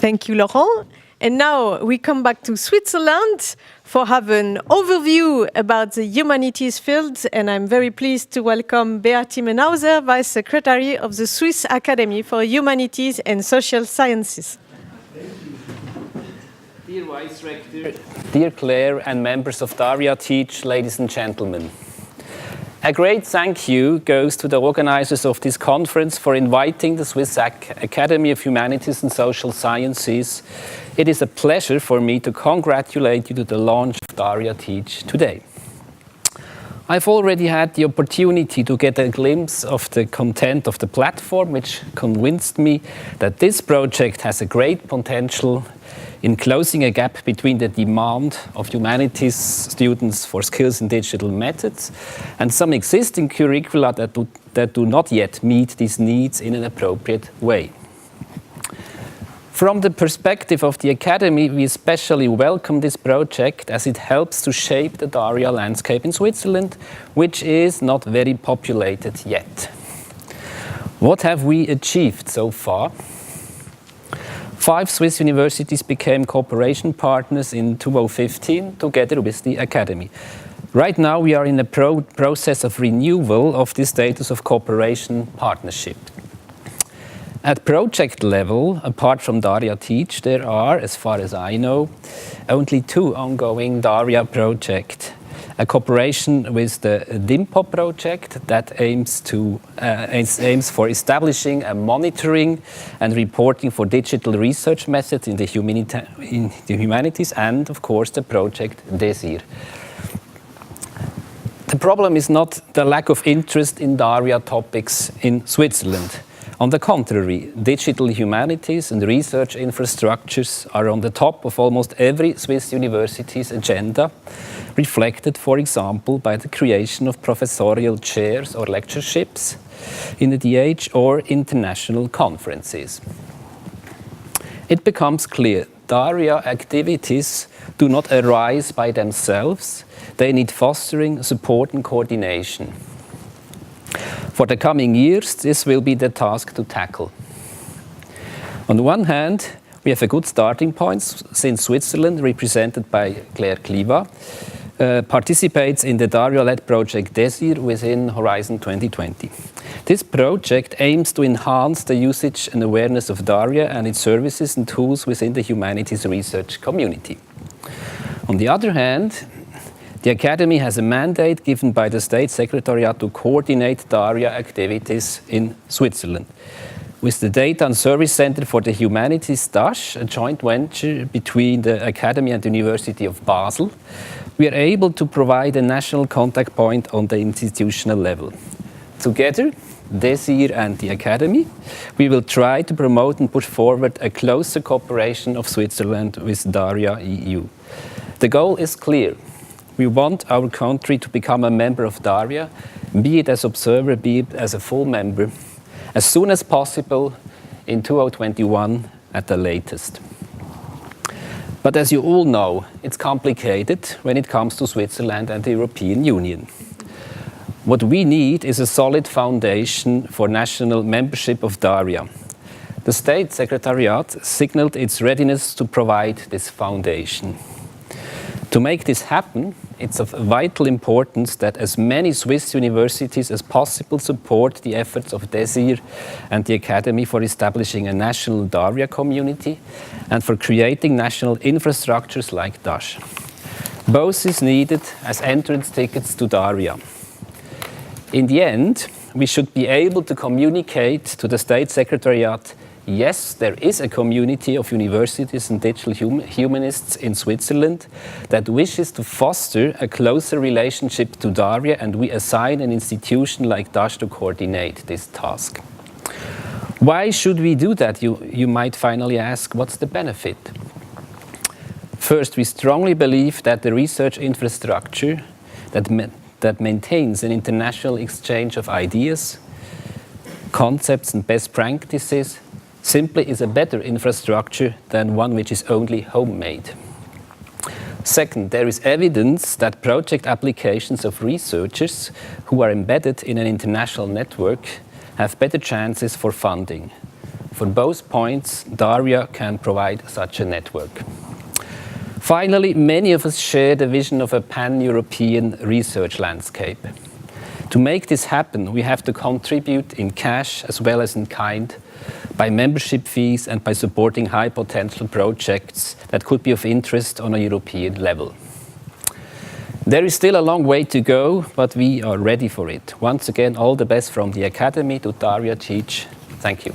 Thank you, Laurent. And now we come back to Switzerland for have an overview about the humanities field. And I'm very pleased to welcome Beat Immenhauser, Vice Secretary of the Swiss Academy for Humanities and Social Sciences. Dear Vice Rector, dear Claire and members of Daria Teach, ladies and gentlemen. A great thank you goes to the organizers of this conference for inviting the Swiss Academy of Humanities and Social Sciences. It is a pleasure for me to congratulate you to the launch of Daria Teach today. I've already had the opportunity to get a glimpse of the content of the platform, which convinced me that this project has a great potential in closing a gap between the demand of humanities students for skills in digital methods and some existing curricula that do not yet meet these needs in an appropriate way. From the perspective of the Academy, we especially welcome this project as it helps to shape the Daria landscape in Switzerland, which is not very populated yet. What have we achieved so far? 5 Swiss universities became cooperation partners in 2015 together with the Academy. Right now we are in a process of renewal of the status of cooperation partnership. At project level, apart from Daria Teach, there are, as far as I know, only 2 ongoing Daria projects. A cooperation with the DIMPO project that aims for establishing a monitoring and reporting for digital research methods in the humanities, and of course the project DESIR. The problem is not the lack of interest in Daria topics in Switzerland. On the contrary, digital humanities and research infrastructures are on the top of almost every Swiss university's agenda, reflected, for example, by the creation of professorial chairs or lectureships in the DH or international conferences. It becomes clear Daria activities do not arise by themselves. They need fostering, support and coordination. For the coming years, this will be the task to tackle. On the one hand, we have a good starting point since Switzerland, represented by Claire Kliva, participates in the Daria-led project DESIR within Horizon 2020. This project aims to enhance the usage and awareness of Daria and its services and tools within the humanities research community. On the other hand, the Academy has a mandate given by the State Secretariat to coordinate Daria activities in Switzerland. With the Data and Service Center for the Humanities, SAHSS, a joint venture between the Academy and the University of Basel, we are able to provide a national contact point on the institutional level. Together, DESIR and the Academy, we will try to promote and push forward a closer cooperation of Switzerland with Daria EU. The goal is clear. We want our country to become a member of Daria, be it as observer, be it as a full member, as soon as possible in 2021 at the latest. But as you all know, it's complicated when it comes to Switzerland and the European Union. What we need is a solid foundation for national membership of Daria. The State Secretariat signaled its readiness to provide this foundation. To make this happen, it's of vital importance that as many Swiss universities as possible support the efforts of DESIR and the Academy for establishing a national Daria community and for creating national infrastructures like DASH. Both is needed as entrance tickets to Daria. In the end, we should be able to communicate to the State Secretariat, yes, there is a community of universities and digital humanists in Switzerland that wishes to foster a closer relationship to Daria, and we assign an institution like DASH to coordinate this task. Why should we do that? You might finally ask, what's the benefit? First, we strongly believe that the research infrastructure that maintains an international exchange of ideas, concepts and best practices simply is a better infrastructure than one which is only homemade. Second, there is evidence that project applications of researchers who are embedded in an international network have better chances for funding. for both points, Daria can provide such a network. Finally, many of us share the vision of a pan-European research landscape. To make this happen, we have to contribute in cash as well as in kind, by membership fees and by supporting high-potential projects that could be of interest on a European level. There is still a long way to go, but we are ready for it. Once again, all the best from the Academy to Daria Cic. Thank you.